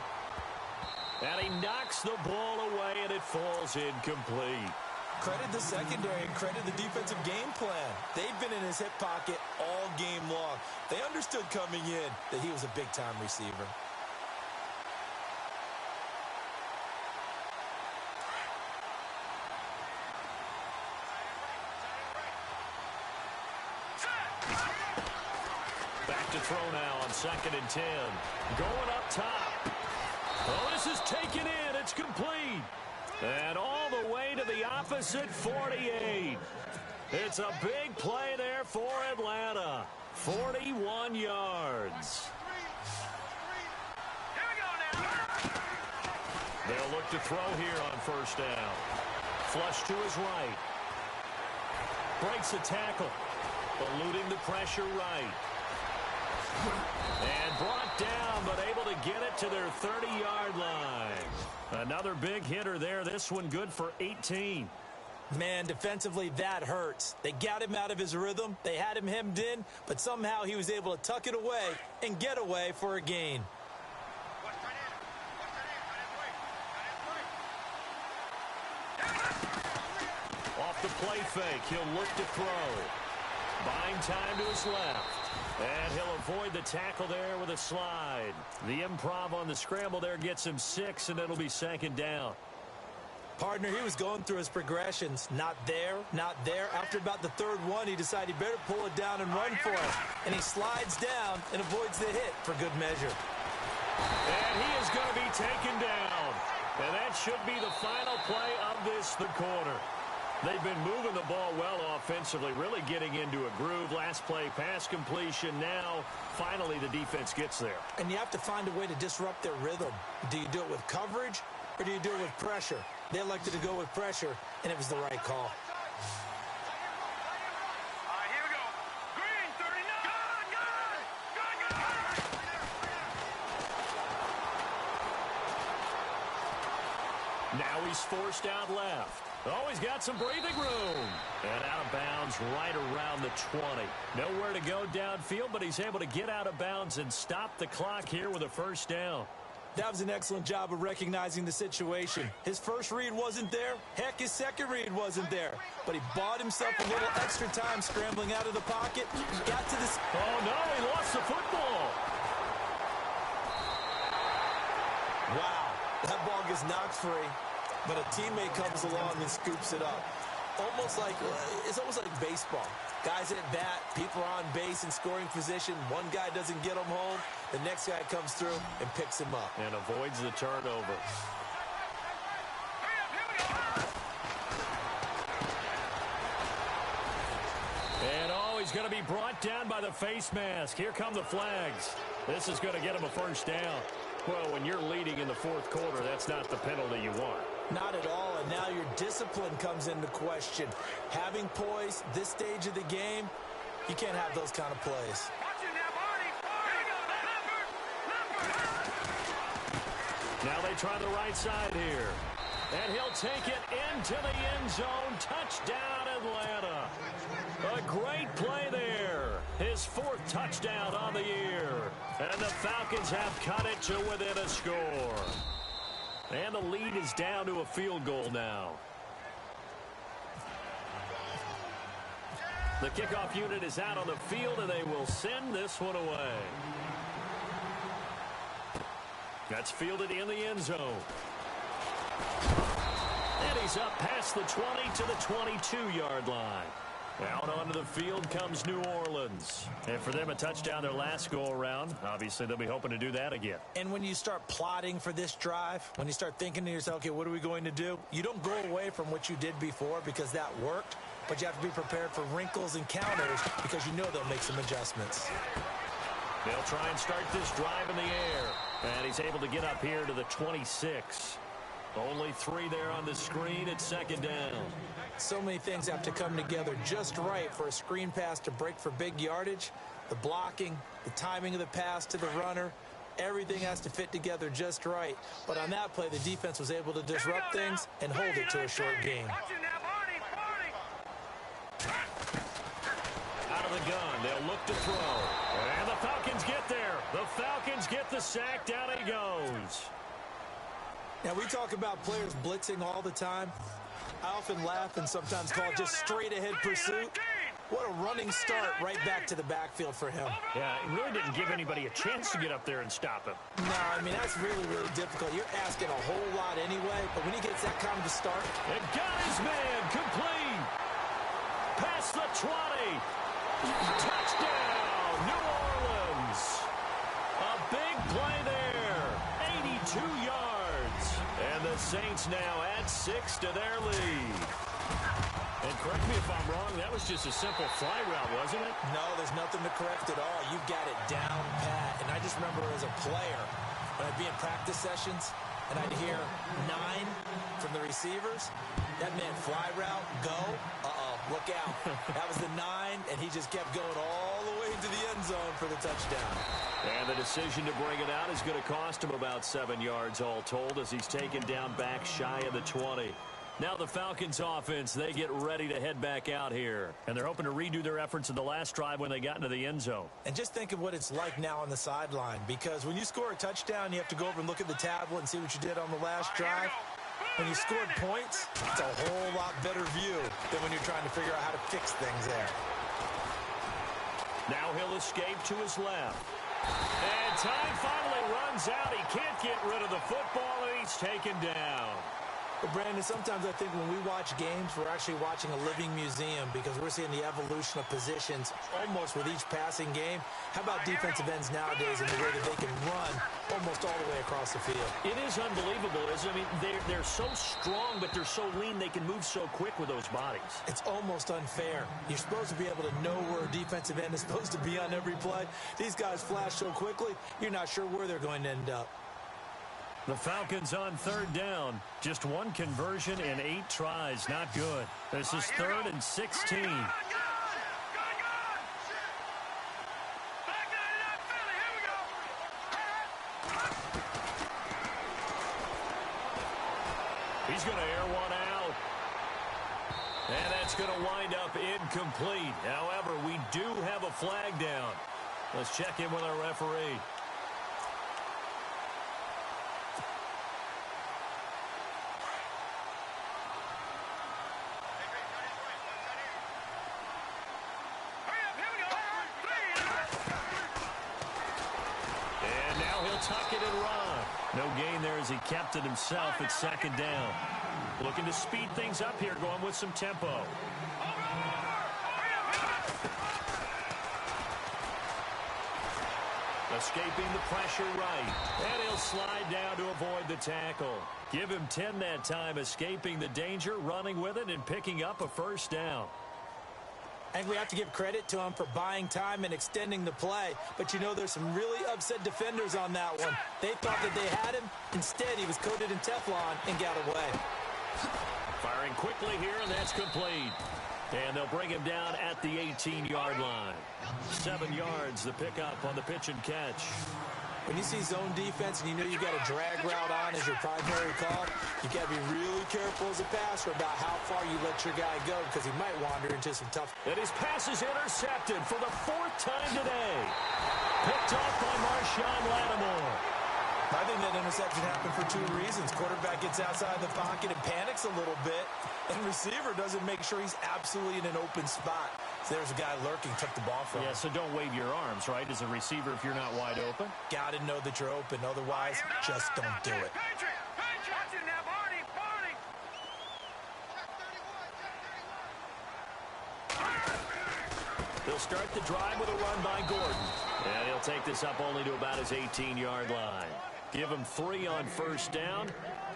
And he knocks the ball away, and it falls incomplete. Credit the secondary and credit the defensive game plan. They've been in his hip pocket all game long. They understood coming in that he was a big-time receiver. Back to throw now on 2nd and 10. Going up top. Oh, this is taken in. It's complete. And all the way to the opposite 48. It's a big play there for Atlanta. 41 yards. Here we go now. They'll look to throw here on 1st down. Flush to his right. Breaks a tackle. Eluding the pressure right. And brought down, but able to get it to their 30-yard line. Another big hitter there. This one good for 18. Man, defensively, that hurts. They got him out of his rhythm. They had him hemmed in, but somehow he was able to tuck it away and get away for a gain. Off the play fake, he'll look to throw. Buying time to his left. And he'll avoid the tackle there with a slide. The improv on the scramble there gets him 6, and it'll be 2nd down. Partner, he was going through his progressions. Not there, not there. After about the 3rd one, he decided he better pull it down and run for it. And he slides down and avoids the hit for good measure. And he is going to be taken down. And that should be the final play of the quarter. They've been moving the ball well offensively, really getting into a groove. Last play, pass completion. Now, finally, the defense gets there. And you have to find a way to disrupt their rhythm. Do you do it with coverage or do you do it with pressure? They elected to go with pressure, and it was the right call. All right, here we go. Green, 39. Good. Now he's forced out left. Oh, he's got some breathing room. And out of bounds right around the 20. Nowhere to go downfield, but he's able to get out of bounds and stop the clock here with a 1st down. That was an excellent job of recognizing the situation. His first read wasn't there. Heck, his second read wasn't there. But he bought himself a little extra time scrambling out of the pocket. Got to this. Oh, no, he lost the football. Wow, that ball gets knocked free. But a teammate comes along and scoops it up. It's almost like baseball. Guys at bat, people are on base in scoring position. One guy doesn't get him home. The next guy comes through and picks him up. And avoids the turnover. And he's going to be brought down by the face mask. Here come the flags. This is going to get him a 1st down. Well, when you're leading in the 4th quarter, that's not the penalty you want. Not at all, and now your discipline comes into question. Having poise, this stage of the game, you can't have those kind of plays. Now they try the right side here. And he'll take it into the end zone. Touchdown, Atlanta. A great play there. His 4th touchdown on the year. And the Falcons have cut it to within a score. And the lead is down to a field goal now. The kickoff unit is out on the field, and they will send this one away. That's fielded in the end zone. And he's up past the 20 to the 22-yard line. Out onto the field comes New Orleans. And for them, a touchdown their last go-around. Obviously, they'll be hoping to do that again. And when you start plotting for this drive, when you start thinking to yourself, okay, what are we going to do? You don't go away from what you did before because that worked, but you have to be prepared for wrinkles and counters because you know they'll make some adjustments. They'll try and start this drive in the air. And he's able to get up here to the 26. Only 3 there on the screen at second down. So many things have to come together just right for a screen pass to break for big yardage. The blocking, the timing of the pass to the runner, everything has to fit together just right. But on that play, the defense was able to disrupt things and hold it to a short gain. Out of the gun, they'll look to throw. And the Falcons get there. The Falcons get the sack. Down he goes. Now, we talk about players blitzing all the time. I often laugh and sometimes call it just straight-ahead pursuit. What a running start right back to the backfield for him. Yeah, it really didn't give anybody a chance to get up there and stop him. No, I mean, that's really, really difficult. You're asking a whole lot anyway, but when he gets that kind of a start. And got his man complete. Past the 20. Touchdown, New Orleans. A big play there. 82 yards. And the Saints now add 6 to their lead. And correct me if I'm wrong, that was just a simple fly route, wasn't it? No, there's nothing to correct at all. You've got it down pat. And I just remember as a player, when I'd be in practice sessions, and I'd hear 9 from the receivers, that meant fly route, go, look out. That was the 9, and he just kept going all the way to the end zone for the touchdown. And the decision to bring it out is going to cost him about 7 yards all told as he's taken down back shy of the 20. Now the Falcons offense, they get ready to head back out here. And they're hoping to redo their efforts in the last drive when they got into the end zone. And just think of what it's like now on the sideline, because when you score a touchdown, you have to go over and look at the tablet and see what you did on the last drive. When you scored points, it's a whole lot better view than when you're trying to figure out how to fix things there. Now he'll escape to his left. And time finally runs out. He can't get rid of the football, and he's taken down. But, Brandon, sometimes I think when we watch games, we're actually watching a living museum because we're seeing the evolution of positions almost with each passing game. How about defensive ends nowadays and the way that they can run almost all the way across the field? It is unbelievable, isn't it? I mean, they're so strong, but they're so lean, they can move so quick with those bodies. It's almost unfair. You're supposed to be able to know where a defensive end is supposed to be on every play. These guys flash so quickly, you're not sure where they're going to end up. The Falcons on third down. Just 1 conversion in 8 tries. Not good. This is 3rd and 16. He's going to air one out. And that's going to wind up incomplete. However, we do have a flag down. Let's check in with our referee. Tuck it and run. No gain there as he kept it himself at second down. Looking to speed things up here, going with some tempo. Escaping the pressure right. And he'll slide down to avoid the tackle. Give him 10 that time, escaping the danger, running with it, and picking up a first down. I think we have to give credit to him for buying time and extending the play. But, you know, there's some really upset defenders on that one. They thought that they had him. Instead, he was coated in Teflon and got away. Firing quickly here, and that's complete. And they'll bring him down at the 18-yard line. 7 yards, the pickup on the pitch and catch. When you see zone defense and you know you've got a drag route on as your primary call, you've got to be really careful as a passer about how far you let your guy go because he might wander into some tough. And his pass is intercepted for the 4th time today. Picked off by Marshawn Lattimore. I think that interception happened for 2 reasons. Quarterback gets outside the pocket and panics a little bit, and receiver doesn't make sure he's absolutely in an open spot. So there's a guy lurking, took the ball from him. Yeah, so don't wave your arms, right, as a receiver if you're not wide open. Got to know that you're open. Otherwise, just don't do it. They'll start the drive with a run by Gordon. And he'll take this up only to about his 18-yard line. Give him 3 on first down.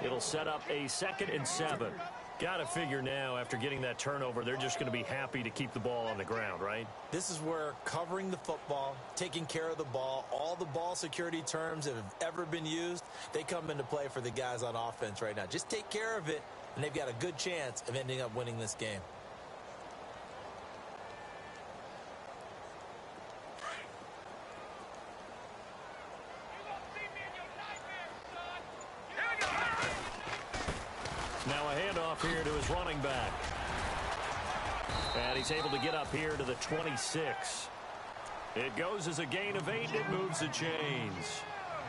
It'll set up a 2nd and 7. Got to figure now, after getting that turnover, they're just going to be happy to keep the ball on the ground, right? This is where covering the football, taking care of the ball, all the ball security terms that have ever been used, they come into play for the guys on offense right now. Just take care of it, and they've got a good chance of ending up winning this game. Now a handoff here to his running back. And he's able to get up here to the 26. It goes as a gain of 8. It moves the chains.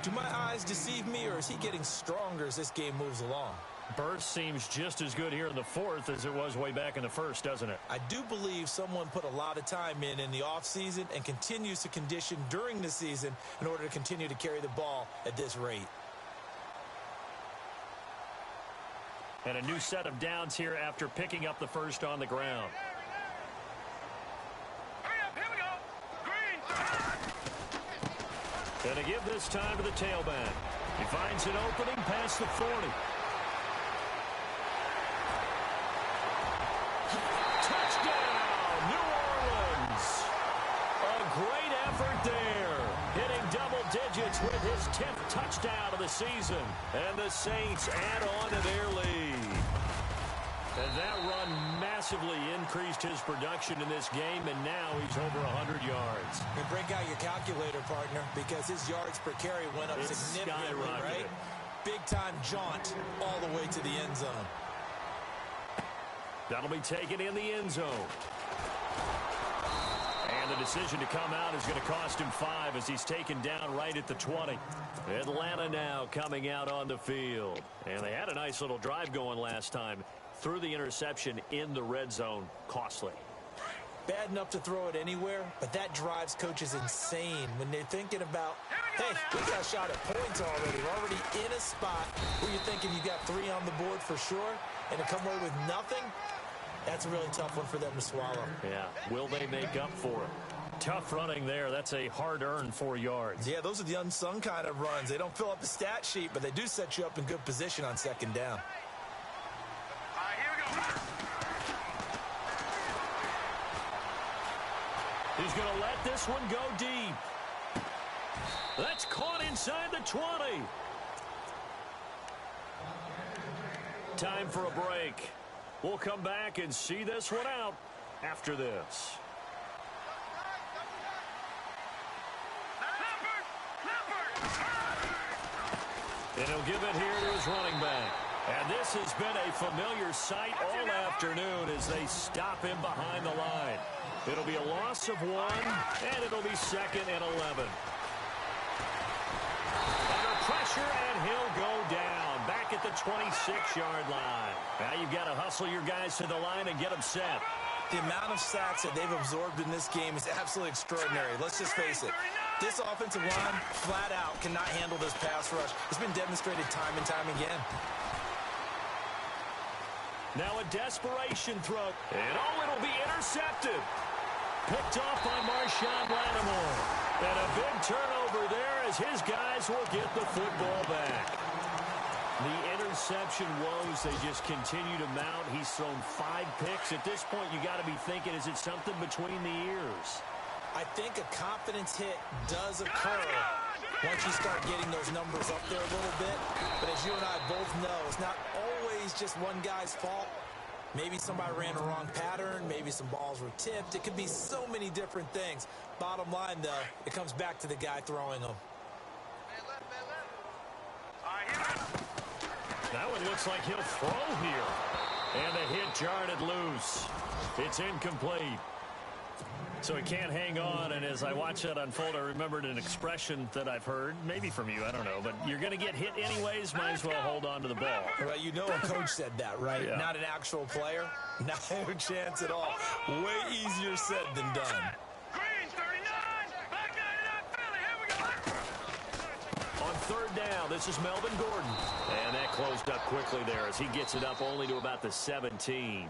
Do my eyes deceive me, or is he getting stronger as this game moves along? Burst seems just as good here in the fourth as it was way back in the first, doesn't it? I do believe someone put a lot of time in the offseason and continues to condition during the season in order to continue to carry the ball at this rate. And a new set of downs here after picking up the first on the ground. Hurry up, here we go. Green. And to give this time to the tailback. He finds an opening past the 40. Touchdown, New Orleans. A great effort there. Hitting double digits with his 10th touchdown of the season. And the Saints add on to their lead. And that run massively increased his production in this game, and now he's over 100 yards. And break out your calculator, partner, because his yards per carry went up significantly, right? Big-time jaunt all the way to the end zone. That'll be taken in the end zone. And the decision to come out is going to cost him 5 as he's taken down right at the 20. Atlanta now coming out on the field. And they had a nice little drive going last time. Threw the interception in the red zone. Costly. Bad enough to throw it anywhere, but that drives coaches insane when they're thinking about, hey, we got a shot at points already. We're already in a spot where you're thinking you got 3 on the board for sure, and to come away with nothing, that's a really tough one for them to swallow. Yeah, will they make up for it? Tough running there. That's a hard-earned 4 yards. Yeah, those are the unsung kind of runs. They don't fill up the stat sheet, but they do set you up in good position on second down. He's going to let this one go deep. That's caught inside the 20. Time for a break. We'll come back and see this one out after this. And he'll give it here to his running back. And this has been a familiar sight all afternoon as they stop him behind the line. It'll be a loss of 1, and it'll be 2nd and 11. Under pressure, and he'll go down back at the 26-yard line. Now you've got to hustle your guys to the line and get them set. The amount of sacks that they've absorbed in this game is absolutely extraordinary. Let's just face it. This offensive line, flat out, cannot handle this pass rush. It's been demonstrated time and time again. Now a desperation throw. And it'll be intercepted. Picked off by Marshawn Lattimore. And a big turnover there as his guys will get the football back. The interception woes, they just continue to mount. He's thrown 5 picks. At this point, you got to be thinking, is it something between the ears? I think a confidence hit does occur once you start getting those numbers up there a little bit. But as you and I both know, it's not always just one guy's fault. Maybe somebody ran a wrong pattern. Maybe some balls were tipped. It could be so many different things. Bottom line, though, it comes back to the guy throwing them. That one looks like he'll throw here. And the hit jarred it loose. It's incomplete. So he can't hang on, and as I watch that unfold, I remembered an expression that I've heard, maybe from you, I don't know, but you're going to get hit anyways, might as well hold on to the ball. Well, you know a coach said that, right? Yeah. Not an actual player. Not a chance at all. Way easier said than done. Green 39, back 99, Philly, here we go. On 3rd down, this is Melvin Gordon. And that closed up quickly there as he gets it up only to about the 17.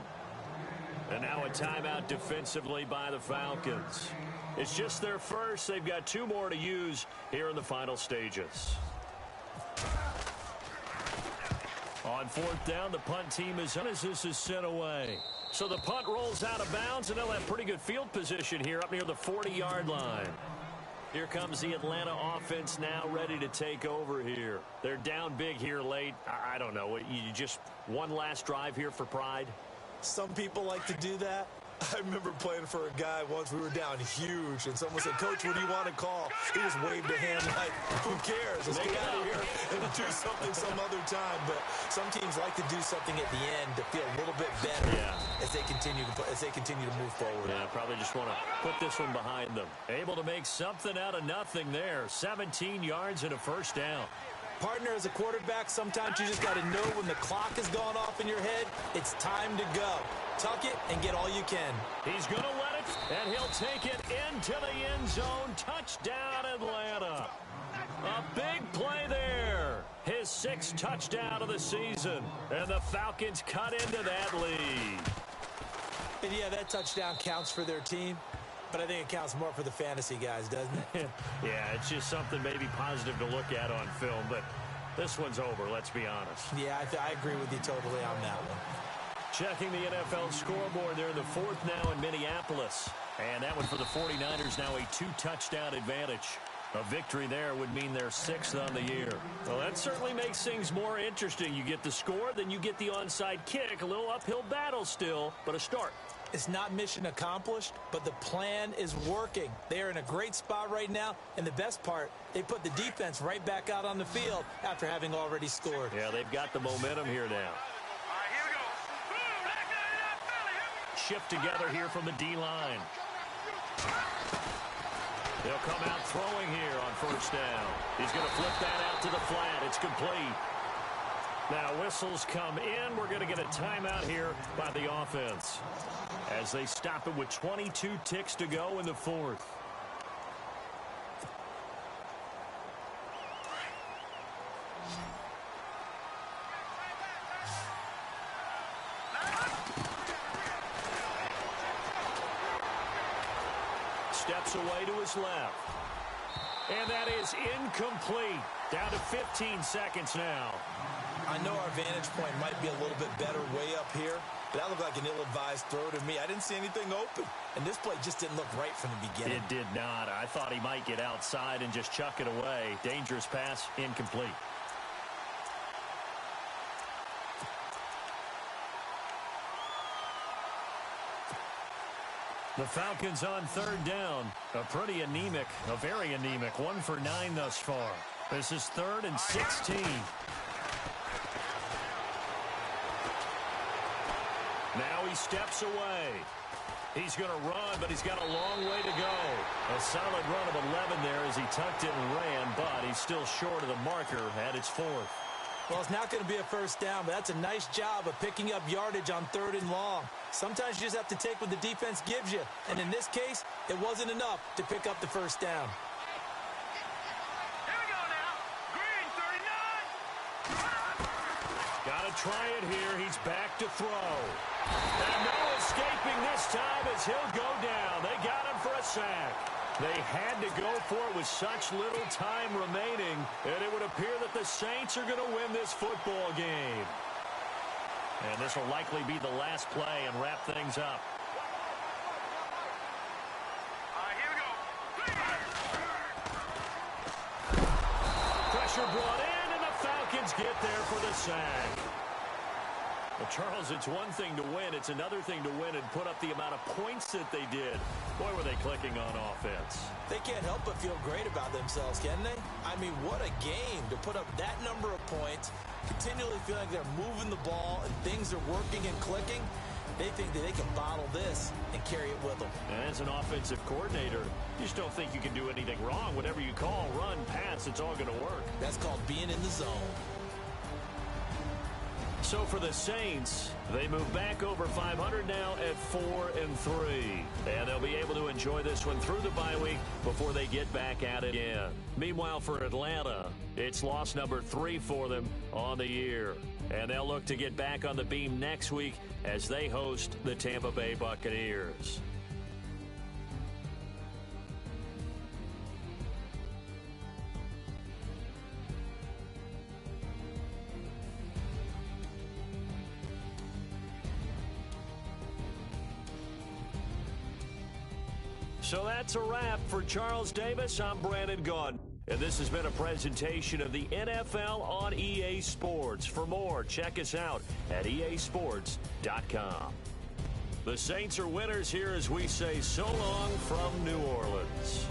And now a timeout defensively by the Falcons. It's just their first. They've got 2 more to use here in the final stages. On fourth down, the punt team is as this is sent away. So the punt rolls out of bounds, and they'll have pretty good field position here up near the 40-yard line. Here comes the Atlanta offense now ready to take over here. They're down big here late. I don't know. You just one last drive here for pride? Some people like to do that. I remember playing for a guy once. We were down huge, and someone said, "Coach, what do you want to call?" He just waved a hand like, "Who cares? Let's get out of here and do something some other time." But some teams like to do something at the end to feel a little bit better as they continue to move forward. Yeah, probably just want to put this one behind them. Able to make something out of nothing there. 17 yards and a first down. Partner, as a quarterback, sometimes you just got to know when the clock has gone off in your head, it's time to go. Tuck it and get all you can. He's going to let it, and he'll take it into the end zone. Touchdown, Atlanta. A big play there. His 6th touchdown of the season, and the Falcons cut into that lead. And yeah, that touchdown counts for their team, but I think it counts more for the fantasy guys, doesn't it? Yeah, it's just something maybe positive to look at on film, but this one's over, let's be honest. Yeah, I agree with you totally on that one. Checking the NFL scoreboard there in the 4th now in Minneapolis. And that one for the 49ers, now a 2-touchdown advantage. A victory there would mean they're 6th on the year. Well, that certainly makes things more interesting. You get the score, then you get the onside kick. A little uphill battle still, but a start. It's not mission accomplished, but the plan is working. They are in a great spot right now, and the best part, they put the defense right back out on the field after having already scored. Yeah, they've got the momentum here now. Shift together here from the D-line. They'll come out throwing here on first down. He's going to flip that out to the flat. It's complete. Now whistles come in. We're going to get a timeout here by the offense as they stop it with 22 ticks to go in the 4th. Steps away to his left. And that is incomplete. Down to 15 seconds now. I know our vantage point might be a little bit better way up here, but that looked like an ill-advised throw to me. I didn't see anything open, and this play just didn't look right from the beginning. It did not. I thought he might get outside and just chuck it away. Dangerous pass, incomplete. The Falcons on 3rd down. A pretty anemic, a very anemic. 1 for 9 thus far. This is 3rd and 16. Now he steps away. He's going to run, but he's got a long way to go. A solid run of 11 there as he tucked it and ran, but he's still short of the marker at its 4th. Well, it's not going to be a first down, but that's a nice job of picking up yardage on 3rd and long. Sometimes you just have to take what the defense gives you, and in this case, it wasn't enough to pick up the first down. Here we go now. Green 39. Got to try it here. He's back to throw. And no escaping this time as he'll go down. They got him for a sack. They had to go for it with such little time remaining, and it would appear that the Saints are going to win this football game. And this will likely be the last play and wrap things up. Here we go. Pressure brought in, and the Falcons get there for the sack. Well, Charles, it's one thing to win. It's another thing to win and put up the amount of points that they did. Boy, were they clicking on offense. They can't help but feel great about themselves, can they? I mean, what a game to put up that number of points, continually feeling like they're moving the ball and things are working and clicking. They think that they can bottle this and carry it with them. And as an offensive coordinator, you just don't think you can do anything wrong. Whatever you call, run, pass, it's all going to work. That's called being in the zone. So for the Saints, they move back over 500 now at 4-3. And they'll be able to enjoy this one through the bye week before they get back at it again. Meanwhile, for Atlanta, it's loss number 3 for them on the year. And they'll look to get back on the beam next week as they host the Tampa Bay Buccaneers. So that's a wrap. For Charles Davis, I'm Brandon Gaudin. And this has been a presentation of the NFL on EA Sports. For more, check us out at easports.com. The Saints are winners here as we say so long from New Orleans.